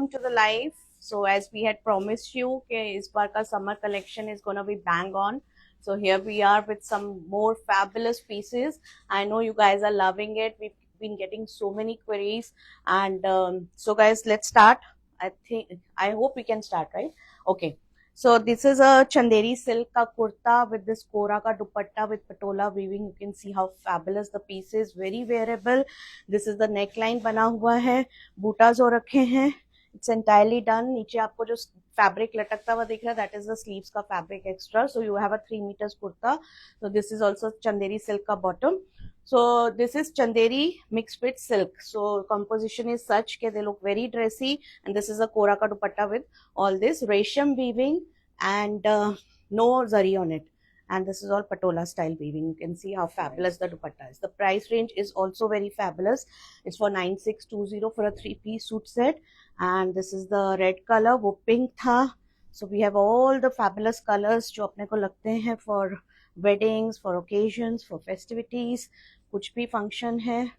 welcome to the live. So as we had promised you कि इस बार का summer collection is gonna be bang on. So here we are with some more fabulous pieces. I know you guys are loving it. We've been getting so many queries, and so guys, let's start. I hope we can start, right? Okay. So this is a Chanderi silk ka kurta with this kora ka dupatta with patola weaving. You can see how fabulous the piece is. Very wearable. This is the neckline बना हुआ है. बूटाज हो रखे हैं. It's entirely done. नीचे आपको जो fabric लटकता हुआ दिख रहा है, that is the sleeves का fabric extra. So you have a 3 meters kurta. So this is also Chanderi silk का bottom. So this is Chanderi mixed with silk. So composition is such that they look very dressy, and this is a kora ka dupatta with all this resham weaving and no zari on it. And this is all patola style weaving. You can see how fabulous the dupatta is. The price range is also very fabulous. It's for 9620 for a 3-piece suit set. And this is the red color, वो pink था. So we have all the fabulous colors जो अपने को लगते हैं for weddings, for occasions, for festivities. कुछ भी function है,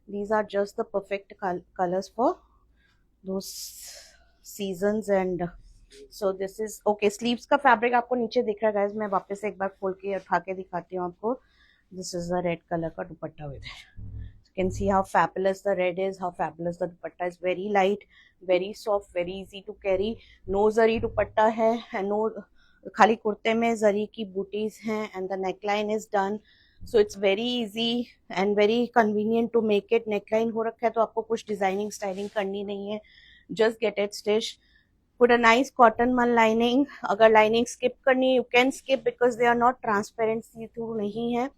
these are just the perfect colors for those seasons. And so this is okay. Sleeves का fabric आपको नीचे दिख रहा है guys. मैं वापस एक बार खोल के उठा के दिखाती हूँ आपको. This is the red color का दुपट्टा with it. You can see how fabulous the red is, how fabulous the dupatta is. Very light, very soft, very easy to carry. No zari dupatta है, and no खाली कुर्ते में जरी की booties हैं, and the neckline is done. So it's very easy and very convenient to make it. Neckline हो रखा है तो आपको कुछ designing styling करनी नहीं है. Just get it stitched. Put a nice cotton one lining. अगर lining skip करनी, you can skip because they are not transparent, see through नहीं है.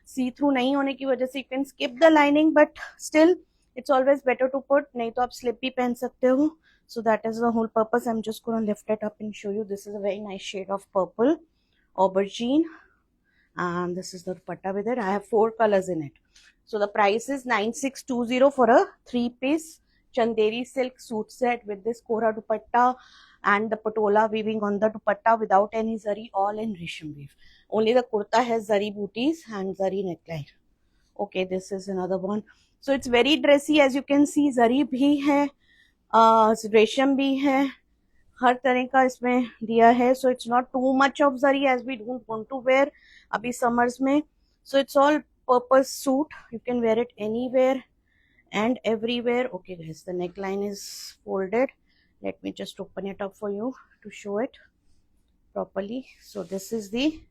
सी थ्रू नहीं होने की वजह से you can skip the lining, but still it's always better to put. नहीं तो आप slip भी पहन सकते हो. So that is the whole purpose. I'm just going to lift it up and show you. This is a very nice shade of purple aubergine, and this is the dupatta with it. I have 4 colors in it. So the price is 9620 for a 3-piece Chanderi silk suit set with this kora dupatta and the patola weaving on the dupatta without any zari, all in resham weave. Only the kurta has zari booties and zari neckline. Okay, this is another one. So it's very dressy, as you can see. Zari bhi hai, resham bhi hai, हर तरह का इसमें दिया है. So it's not too much of zari as we don't want to wear अभी summers में. So it's all purpose suit. You can wear it anywhere and everywhere. Okay guys, the neckline is folded. Let me just open it up for you to show it properly. So this is the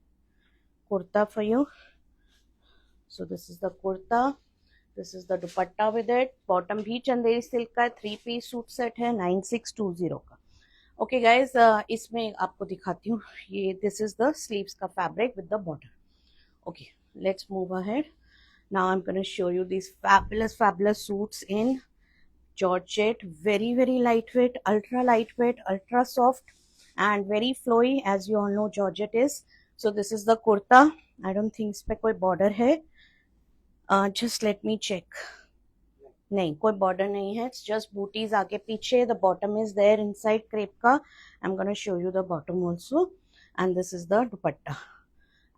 kurta for you. So this is the kurta. This is the dupatta with it. Bottom भी Chanderi silk का 3-piece suit set है 9620 का. Okay guys, इसमें आपको दिखाती हूँ ये. This is the sleeves का fabric with the border. Okay, let's move ahead. Now I'm going to show you these fabulous suits in Georgette. Very lightweight, ultra soft, and very flowy, as you all know Georgette is. So this is the kurta. I don't think इस पे कोई border है. Just let me check. नहीं, कोई border नहीं है. It's just booties आगे पीछे. The bottom is there inside crepe का. I'm going to show you the bottom also. And this is the dupatta.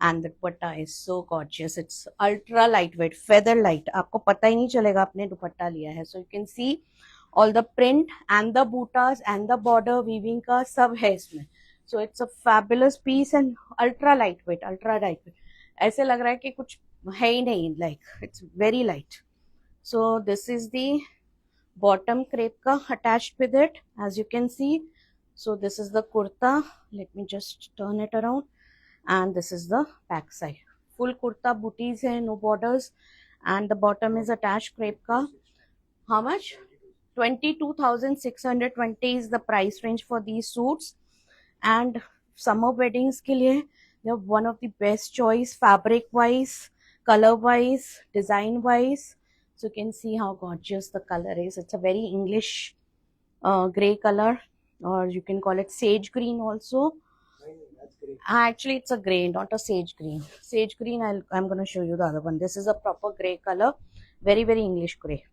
And the dupatta is so gorgeous. It's ultra lightweight, feather light. आपको पता ही नहीं चलेगा आपने दुपट्टा लिया है. So you can see all the print and the bootas and the border weaving का सब है इसमें. So it's a fabulous piece and ultra lightweight. ऐसे लग रहा है कि कुछ है ही नहीं. Like it's very light. So this is the bottom crepe ka attached with it, as you can see. So this is the kurta. Let me just turn it around. And this is the back side. Full kurta booties hai, no borders. And the bottom is attached crepe ka. How much? 22,620 is the price range for these suits. And summer weddings ke liye, they're one of the best choice, fabric wise, color wise, design wise. So you can see how gorgeous the color is. It's a very English grey color, or you can call it sage green also. Actually, it's a grey, not a sage green. Sage green, I'm going to show you the other one. This is a proper grey color, very English grey.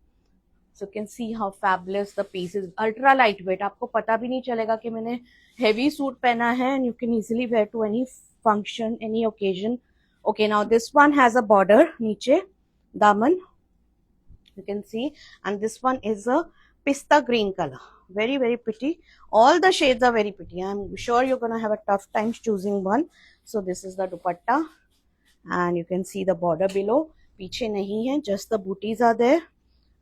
So you can see how fabulous the piece is. Ultra lightweight. आपको पता भी नहीं चलेगा कि मैंने heavy suit पहना है, and you can easily wear to any function, any occasion. Okay, now this one has a border नीचे, daman. You can see, and this one is a pista green color, very pretty. All the shades are very pretty. I'm sure you're gonna have a tough time choosing one. So this is the dupatta, and you can see the border below. पीछे नहीं है, just the booties are there,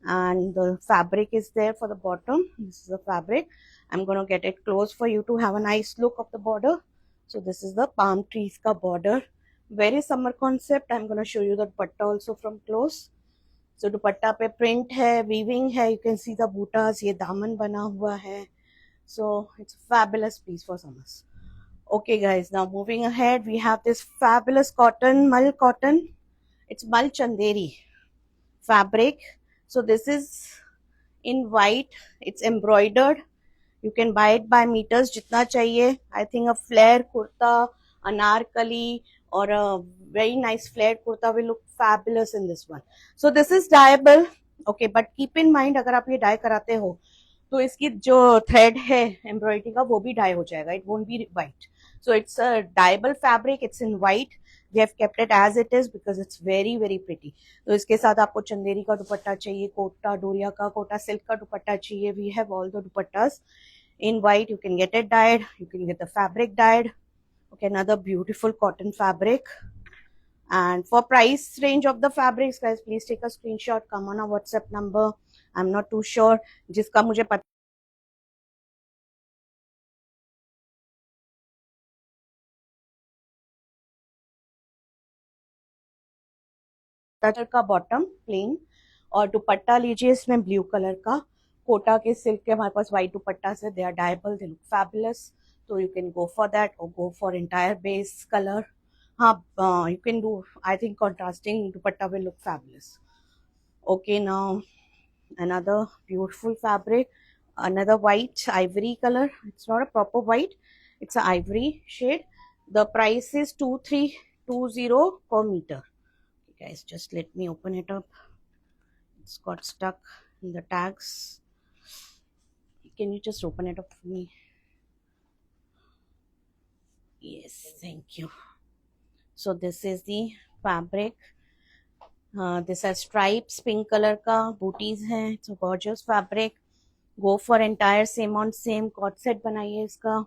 and the fabric is there for the bottom. This is the fabric. I'm gonna get it close for you to have a nice look of the border. So this is the palm trees ka border. Very summer concept. I'm gonna show you the dupatta also from close. So dupatta पे print है, weaving है. You can see the bootas. ये दामन बना हुआ है. So it's a fabulous piece for summers. Okay guys, now moving ahead, we have this fabulous cotton, mal cotton. It's mal chanderi fabric. So this is in white. It's embroidered. You can buy it by meters जितना चाहिए. I think a flare kurta, anarkali, or a very nice flared kurta will look fabulous in this one. So this is dyeable. Okay, but keep in mind अगर आप ये dye कराते हो तो इसकी जो thread है embroidery का वो भी dye हो जाएगा. It won't be white. So it's a dyeable fabric. It's in white. We have kept it as it is because it's very pretty. तो इसके साथ आपको चंदेरी का दुपट्टा चाहिए, कोटा डोरिया का, कोटा सिल्क का दुपट्टा चाहिए. We have all the dupattas in white. You can get it dyed. You can get the fabric dyed. Okay, another beautiful cotton fabric. And for price range of the fabrics, guys, please take a screenshot. Come on our WhatsApp number. I'm not too sure. जिसका मुझे पता का bottom plane और दुपट्टा लीजिए इसमें blue colour का. कोटा के silk के हमारे पास व्हाइट दुपट्टा से. दे आर डायबल, दे लुक फैबुलस. तो you can go for that और go for entire base colour. हाँ, you can do, I think contrasting dupatta will look fabulous. Okay, now another beautiful fabric, another white ivory color. It's not a proper white, it's an ivory shade. The price is 2320 per meter. Okay, guys, just let me open it up. It's got stuck in the tags. Can you just open it up for me? Yes, thank you. So this is the fabric. This has stripes, pink color का, booties हैं. It's a gorgeous fabric. Go for entire same on same cord set बनाइए इसका,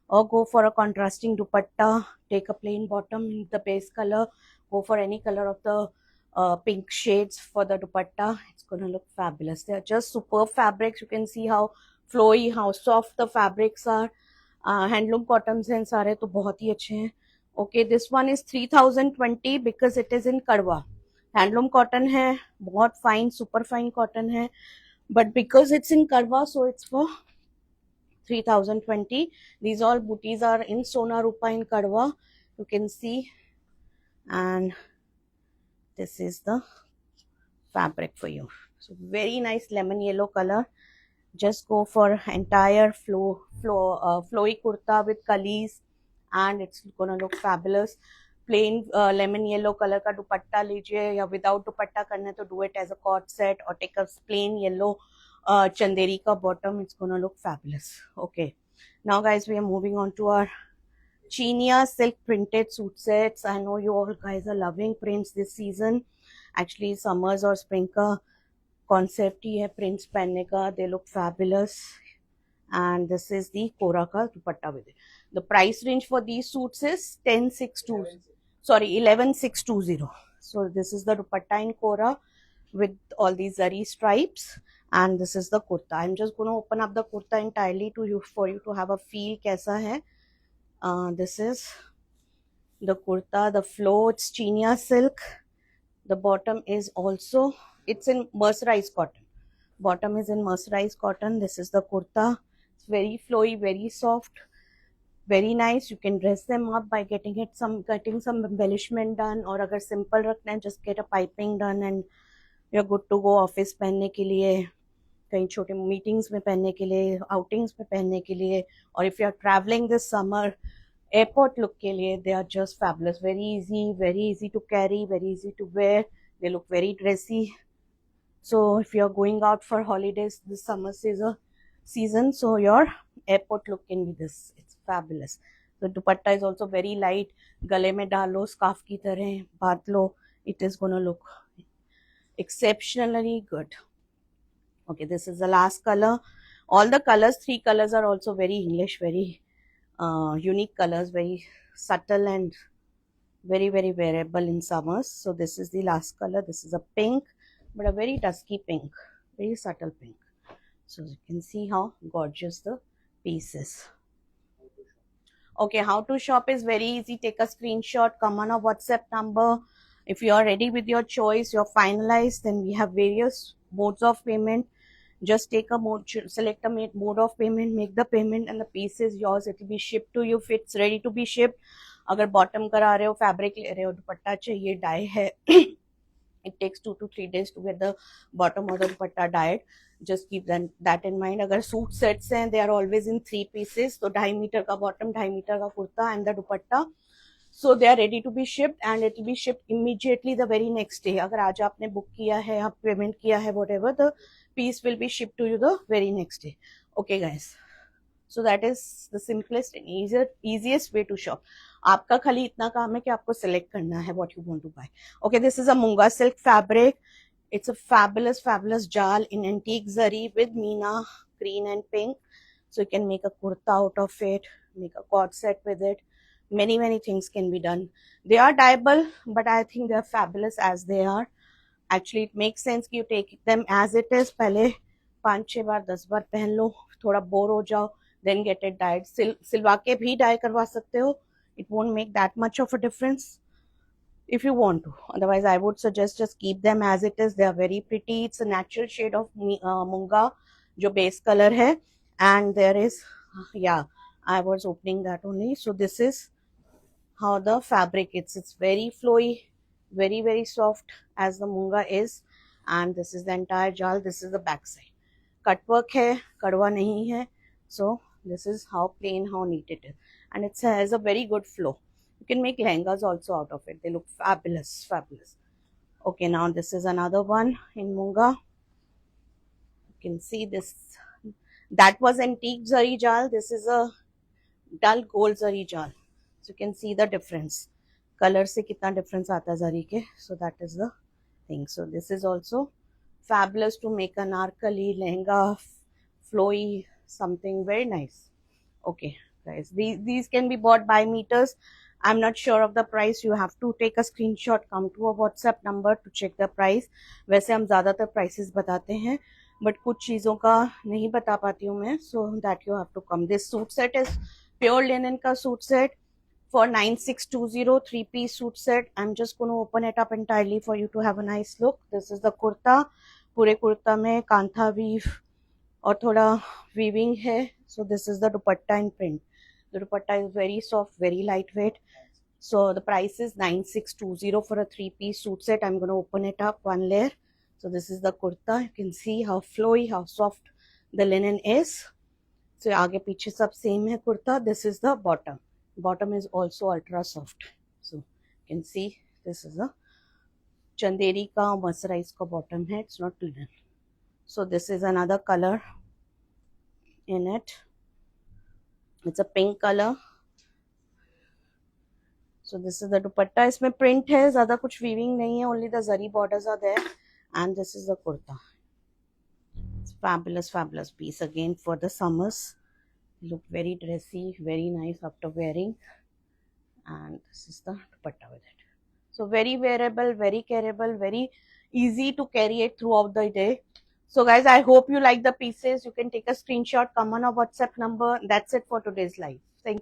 or go for a contrasting dupatta. Take a plain bottom in the base color. Go for any color of the pink shades for the dupatta. It's gonna look fabulous. They are just superb fabrics. You can see how flowy, how soft the fabrics are. Handloom cottons हैं सारे तो बहुत ही अच्छे हैं. Okay, this one is 3020 because it is in Kadwa. Handloom cotton है, बहुत fine super fine cotton है, but because it's in Kadwa, so it's for 3020. These all booties are in Sona Rupa in Kadwa. You can see, and this is the fabric for you. So very nice lemon yellow color. Just go for entire flowy kurta with kalis, and it's gonna look fabulous. Plain lemon yellow color का दुपट्टा लीजिए, या without दुपट्टा करना है तो do it as a cord set or take a plain yellow chanderi ka bottom. It's gonna look fabulous. Okay, now guys, we are moving on to our Chinia silk printed suit sets. I know you all guys are loving prints this season. Actually summers or spring का concept ही है prints पहनने का. They look fabulous. And this is the Kora ka dupatta with it. The price range for these suits is 11620. So this is the dupatta in Kora with all these zari stripes, and this is the kurta. I'm just going to open up the kurta entirely to you for you to have a feel kaisa hai. This is the kurta, the flow, it's chinia silk. The bottom is also, it's in mercerized cotton. Bottom is in mercerized cotton. This is the kurta. It's very flowy, very soft, very nice. You can dress them up by getting some embellishment done, or agar simple रखना है, just get a piping done and you're good to go. Office पहनने के लिए, कहीं छोटे meetings में पहनने के लिए, outings में पहनने के लिए, or if you're traveling this summer, airport look के लिए, they are just fabulous. Very easy to carry, very easy to wear. They look very dressy. So if you're going out for holidays this summer season, so your airport look can be this. It's fabulous. The dupatta is also very light. गले में डालो scarf की तरह, बांध लो. It is gonna look exceptionally good. Okay, this is the last color. All the colors, 3 colors are also very English, very unique colors, very subtle and very wearable in summers. So this is the last color. This is a pink, but a very dusky pink, very subtle pink. So you can see how gorgeous the piece is. Okay, how to shop is very easy. Take a screenshot, come on a WhatsApp number. If you are ready with your choice, you're finalized, then we have various modes of payment. Just take a mode, select a mode of payment, make the payment, and the piece is yours. It will be shipped to you if it's ready to be shipped. अगर bottom करा रहे हो, fabric ले रहे हो, दुपट्टा चाहिए, die है, it takes 2 to 3 days to get the bottom or the dupatta dyed. Just keep that in mind. अगर सूट सेट्स हैं, they are always in 3 pieces. तो 2.5 मीटर का बॉटम, 2.5 मीटर का kurta and the dupatta. So they are ready to be shipped and it will be shipped immediately the very next day. अगर आज आपने book किया है, आप पेमेंट किया है, whatever, the piece will be shipped to you the very next day. Okay guys. So that is the simplest and easiest way to shop. आपका खाली इतना काम है कि आपको select करना है what you want to buy. Okay, this is a Munga silk fabric. It's a fabulous jal in antique zari with Meena green and pink. So you can make a kurta out of it, make a cord set with it. Many things can be done. They are dyeable, but I think they are fabulous as they are. Actually, it makes sense कि you take them as it is. पहले 5-6 बार 10 बार पहन लो, थोड़ा bore हो जाओ, then get it dyed. सिलवा के भी dye करवा सकते हो. It won't make that much of a difference if you want to. Otherwise, I would suggest just keep them as it is. They are very pretty. It's a natural shade of Munga, जो base color है. And there is, yeah, I was opening that only. So this is how the fabric is. It's very flowy, very soft as the Munga is. And this is the entire jal. This is the back side. Cut work है, kadwa nahi hai. So this is how plain, how neat it is. And it has a very good flow. You can make lehengas also out of it. They look fabulous. Okay, now this is another one in Munga. You can see this. That was antique zari jal. This is a dull gold zari jal. So you can see the difference. Color se kitna difference aata zari ke. So that is the thing. So this is also fabulous to make an anarkali, lehenga, flowy, something very nice. Okay guys, these can be bought by meters. I'm not sure of the price. You have to take a screenshot, come to a WhatsApp number to check the price. वैसे हम ज़्यादातर prices बताते हैं, but कुछ चीज़ों का नहीं बता पाती हूँ मैं, so that you have to come. This suit set is pure linen का suit set for 9620, 3-piece suit set. I'm just going to open it up entirely for you to have a nice look. This is the kurta. पूरे कुर्ता में kantha weave और थोड़ा weaving है. So this is the dupatta in print. The dupatta is very soft, very lightweight. So the price is 9620 for a 3-piece suit set. I'm going to open it up one layer. So this is the kurta. You can see how flowy, how soft the linen is. So आगे पीछे सब same है kurta. This is the bottom. Bottom is also ultra soft. So you can see this is a chanderi का mercerized का bottom है. It's not linen. So this is another color in it. It's a pink color. So this is the dupatta. इसमें print है, ज़्यादा कुछ weaving नहीं है. Only the zari borders are there. And this is the kurta. It's fabulous piece again for the summers. Look very dressy, very nice after wearing. And this is the dupatta with it. So very wearable, very carryable, very easy to carry it throughout the day. So guys, I hope you like the pieces. You can take a screenshot, come on our WhatsApp number. That's it for today's live. Thank you.